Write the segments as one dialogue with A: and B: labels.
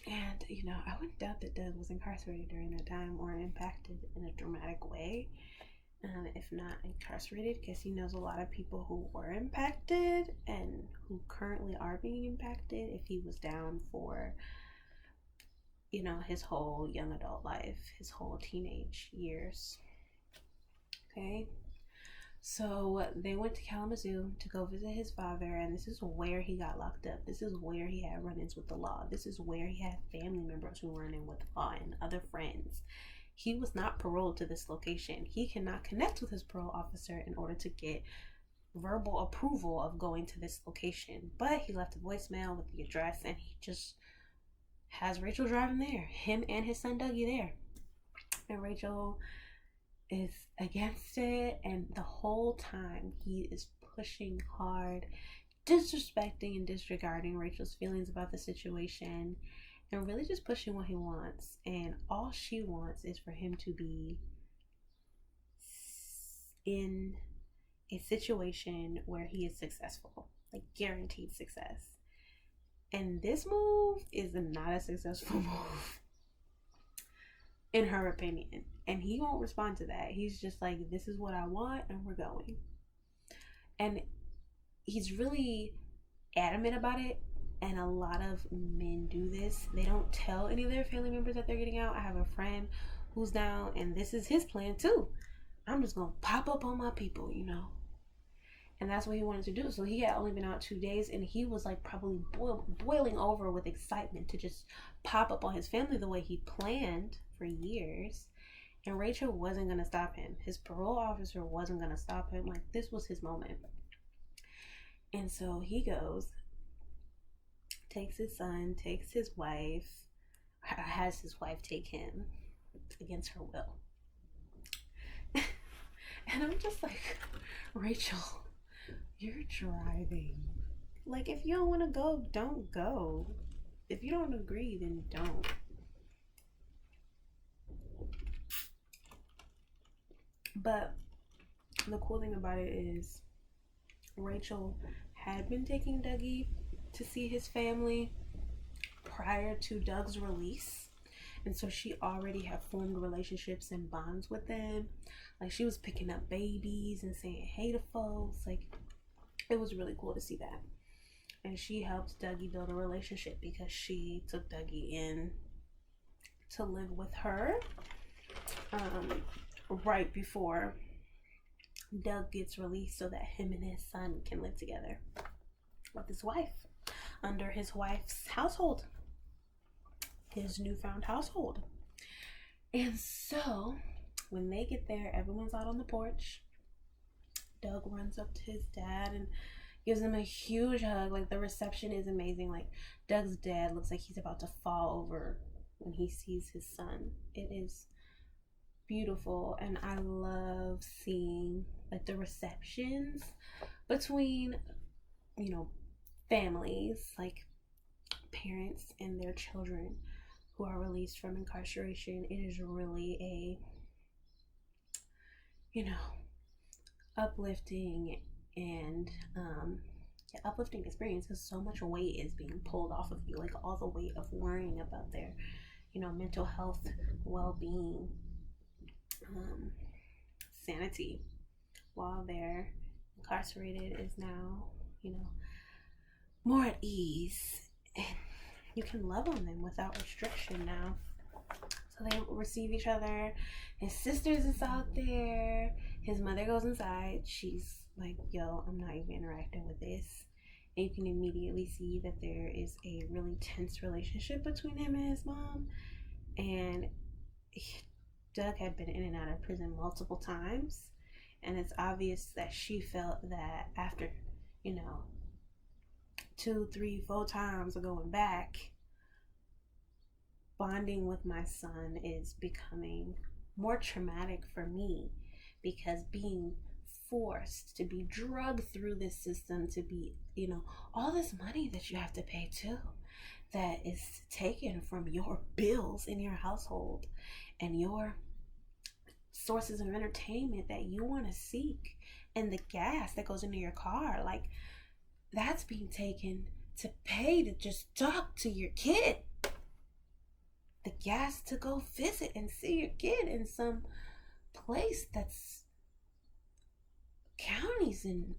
A: And, I wouldn't doubt that Doug was incarcerated during that time or impacted in a dramatic way. If not incarcerated, because he knows a lot of people who were impacted and who currently are being impacted if he was down for, his whole young adult life, his whole teenage years. Okay. So they went to Kalamazoo to go visit his father, and this is where he got locked up. This is where he had run-ins with the law. This is where he had family members who were in with the law and other friends. He was not paroled to this location. He cannot connect with his parole officer in order to get verbal approval of going to this location. But he left a voicemail with the address, and he just has Rachel driving there. Him and his son Dougie there. And Rachel is against it, and the whole time he is pushing hard, disrespecting and disregarding Rachel's feelings about the situation, and really just pushing what he wants. And all she wants is for him to be in a situation where he is successful, like guaranteed success. And this move is not a successful move, in her opinion. And he won't respond to that. He's just like, this is what I want, and we're going. And he's really adamant about it. And a lot of men do this. They don't tell any of their family members that they're getting out. I have a friend who's down, and this is his plan too. I'm just going to pop up on my people, And that's what he wanted to do. So he had only been out 2 days, and he was like probably boiling over with excitement to just pop up on his family the way he planned for years. And Rachel wasn't going to stop him. His parole officer wasn't going to stop him. Like, this was his moment. And so he goes, takes his son, takes his wife, has his wife take him against her will. And I'm just like, Rachel, you're driving. Like, if you don't want to go, don't go. If you don't agree, then don't. But the cool thing about it is Rachel had been taking Dougie to see his family prior to Doug's release. And so she already had formed relationships and bonds with them. Like, she was picking up babies and saying hey to folks. Like, it was really cool to see that. And she helped Dougie build a relationship because she took Dougie in to live with her right before Doug gets released, so that him and his son can live together with his wife under his wife's household, his newfound household. And so when they get there, everyone's out on the porch. Doug runs up to his dad and gives him a huge hug. Like, the reception is amazing. Like, Doug's dad looks like he's about to fall over when he sees his son. It is beautiful, and I love seeing like the receptions between families, like parents and their children who are released from incarceration. It is really a uplifting and uplifting experience, because so much weight is being pulled off of you, like all the weight of worrying about their mental health, well-being, sanity while they're incarcerated is now more at ease, and you can love on them without restriction now. So they receive each other. His sisters is out there. His mother goes inside. She's like, yo, I'm not even interacting with this. And you can immediately see that there is a really tense relationship between him and his mom. And Doug had been in and out of prison multiple times, and it's obvious that she felt that after 2, 3, 4 times of going back, bonding with my son is becoming more traumatic for me, because being forced to be drugged through this system, to be all this money that you have to pay too, that is taken from your bills in your household and your sources of entertainment that you want to seek, and the gas that goes into your car, like, that's being taken to pay to just talk to your kid. the gas to go visit and see your kid in some place that's counties and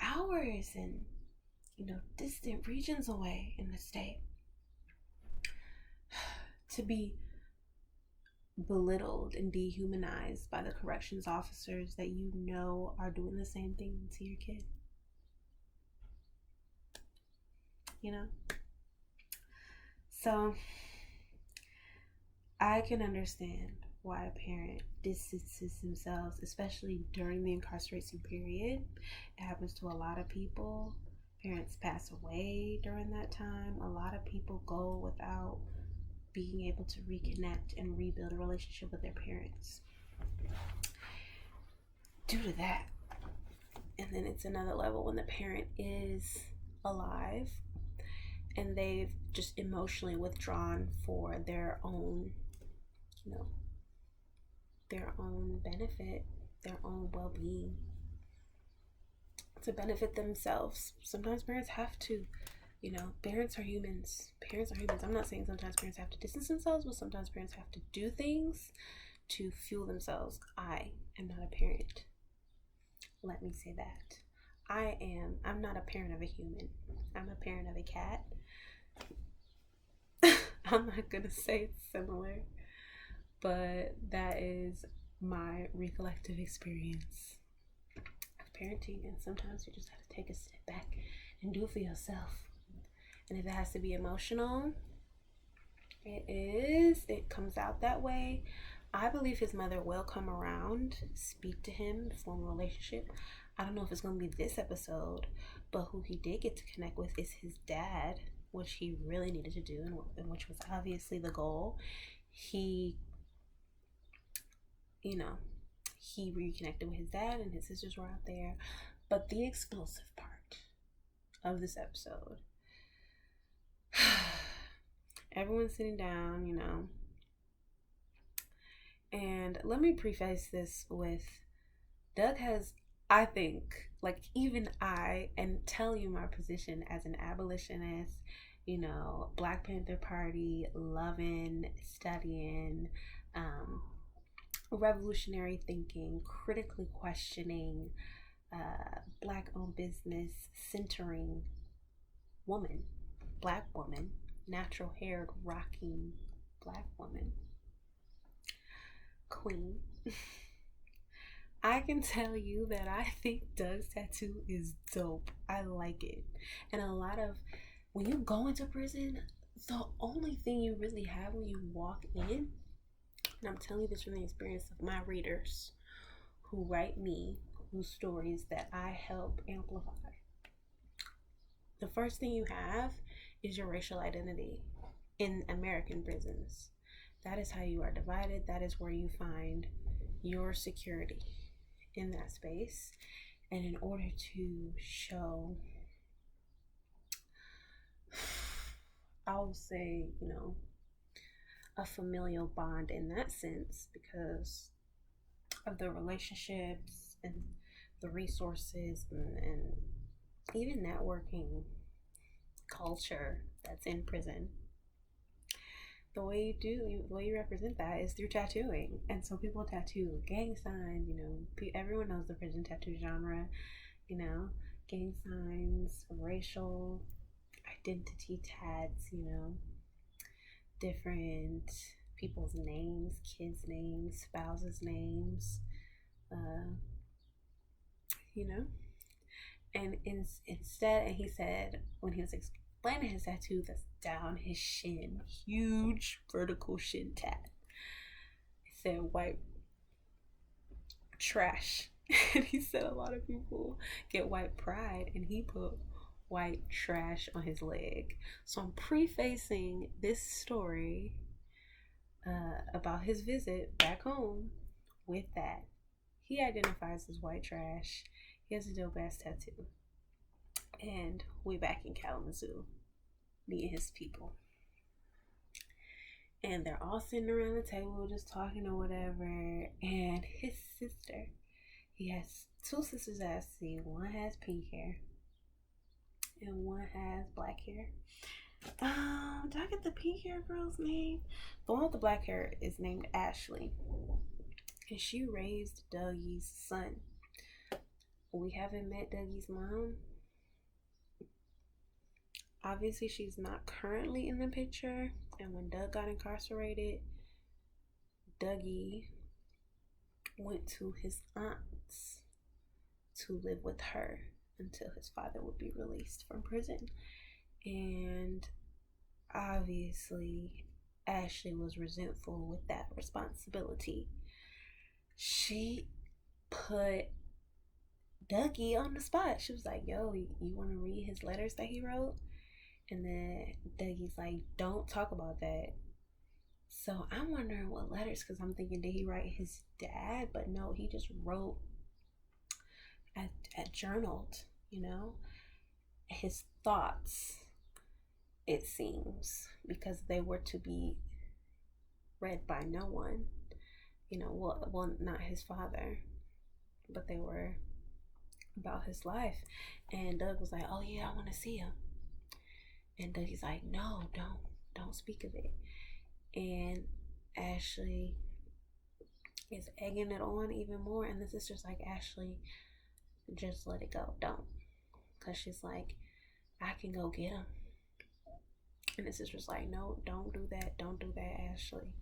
A: hours and, distant regions away in the state, to be belittled and dehumanized by the corrections officers that are doing the same thing to your kid. So I can understand why a parent distances themselves, especially during the incarceration period. It happens to a lot of people. Parents pass away during that time. A lot of people go without being able to reconnect and rebuild a relationship with their parents due to that. And then it's another level when the parent is alive and they've just emotionally withdrawn for their own, their own benefit, their own well-being, to benefit themselves. Sometimes parents have to, parents are humans. I'm not saying sometimes parents have to distance themselves, but sometimes parents have to do things to fuel themselves. I am not a parent. Let me say that. I'm not a parent of a human. I'm a parent of a cat. I'm not gonna say it's similar, but that is my recollective experience of parenting. And sometimes you just have to take a step back and do it for yourself. And if it has to be emotional, it comes out that way. I believe his mother will come around, speak to him, form a relationship. I don't know if it's going to be this episode, but who he did get to connect with is his dad, which he really needed to do, and which was obviously the goal. He reconnected with his dad, and his sisters were out there. But the explosive part of this episode, everyone's sitting down, and let me preface this with, Doug has, I think, even I, and tell you my position as an abolitionist, Black Panther Party, loving, studying, revolutionary thinking, critically questioning, Black-owned business, centering woman, Black woman, natural-haired, rocking Black woman, queen. I can tell you that I think Doug's tattoo is dope. I like it. And when you go into prison, the only thing you really have when you walk in, and I'm telling you this from the experience of my readers who write me, whose stories that I help amplify, the first thing you have is your racial identity in American prisons. That is how you are divided. That is where you find your security in that space. And in order to show, I would say, a familial bond in that sense, because of the relationships and the resources and even networking culture that's in prison, the way you represent that is through tattooing. And so people tattoo gang signs, everyone knows the prison tattoo genre, gang signs, racial identity tats, different people's names, kids' names, spouses' names, and instead, and he said, when he was explaining his tattoo, that's down his shin, huge vertical shin tat, he said white trash. And he said a lot of people get white pride, and he put white trash on his leg. So I'm prefacing this story about his visit back home with that. He identifies as white trash. He has a dope ass tattoo. And we back in Kalamazoo, meeting his people. And they're all sitting around the table just talking or whatever. And his sister, he has two sisters that I see. One has pink hair and one has black hair. Did I get the pink hair girl's name? The one with the black hair is named Ashley, and she raised Dougie's son. We haven't met Dougie's mom. Obviously, she's not currently in the picture. And when Doug got incarcerated, Dougie went to his aunt's to live with her until his father would be released from prison. And obviously, Ashley was resentful with that responsibility. She put Dougie on the spot. She was like, yo, you want to read his letters that he wrote? And then Dougie's like, don't talk about that. So I'm wondering what letters, because I'm thinking, did he write his dad? But no, he just wrote, journaled, his thoughts, it seems, because they were to be read by no one, well, not his father, but they were about his life. And Doug was like, oh yeah, I want to see him. And Dougie's like, no, don't speak of it. And Ashley is egging it on even more, and the sister's like, Ashley, just let it go, don't, because she's like, I can go get him. And the sister's like, no, don't do that, Ashley.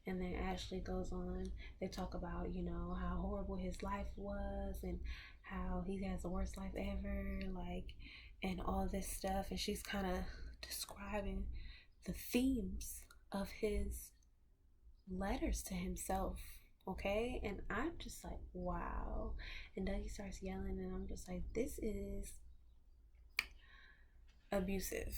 A: And then Ashley goes on, they talk about, how horrible his life was and how he has the worst life ever, like, and all this stuff. And she's kind of describing the themes of his letters to himself, okay? And I'm just like, wow. And Dougie starts yelling, and I'm just like, this is abusive,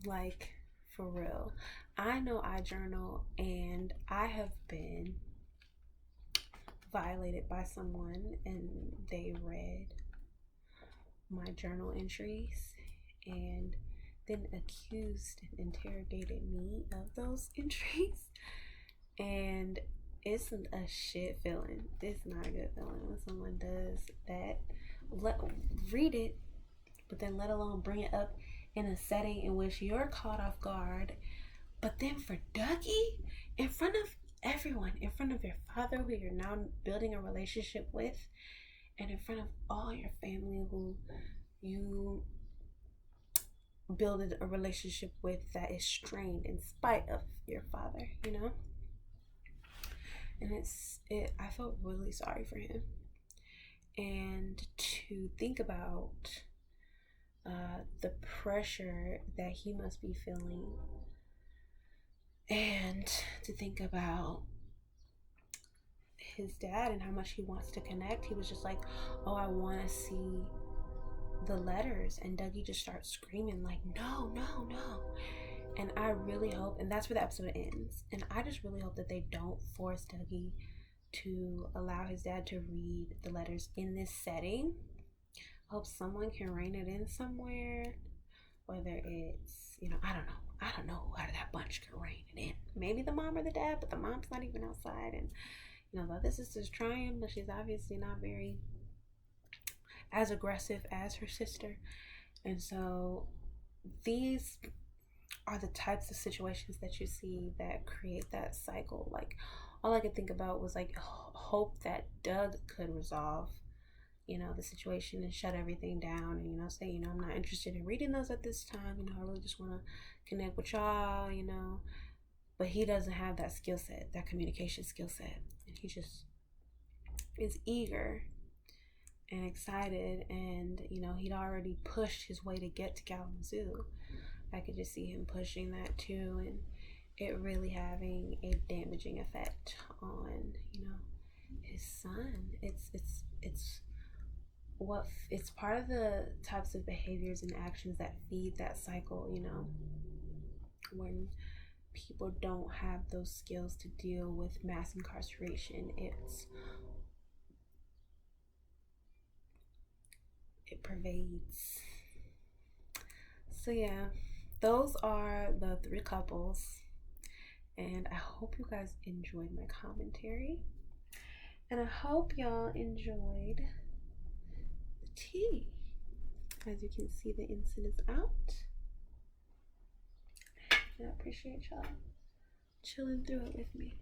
A: like, for real. I know I journal, and I have been violated by someone, and they read my journal entries and then accused and interrogated me of those entries. And it's a shit feeling. It's not a good feeling when someone does that. Read it, but then let alone bring it up in a setting in which you're caught off guard. But then for Dougie, in front of everyone, in front of your father who you're now building a relationship with, and in front of all your family who you build a relationship with that is strained in spite of your father, And I felt really sorry for him. And to think about the pressure that he must be feeling, and to think about his dad and how much he wants to connect. He was just like, oh, I want to see the letters. And Dougie just starts screaming like, no. And I really hope, and that's where the episode ends, and I just really hope that they don't force Dougie to allow his dad to read the letters in this setting. I hope someone can rein it in somewhere, whether it's, I don't know how that bunch can rein it in. Maybe the mom or the dad, but the mom's not even outside, and the other sister's trying, but she's obviously not very as aggressive as her sister. And so these are the types of situations that you see that create that cycle. Like, all I could think about was like hope that Doug could resolve the situation and shut everything down, and say, I'm not interested in reading those at this time, I really just want to connect with y'all, but he doesn't have that skill set, that communication skill set, and he just is eager and excited, and he'd already pushed his way to get to Kalamazoo. I could just see him pushing that too, and it really having a damaging effect on his son. It's part of the types of behaviors and actions that feed that cycle, when people don't have those skills to deal with mass incarceration. It pervades. So yeah, those are the 3 couples, and I hope you guys enjoyed my commentary, and I hope y'all enjoyed the tea. As you can see, the incense is out. I appreciate y'all chilling through it with me.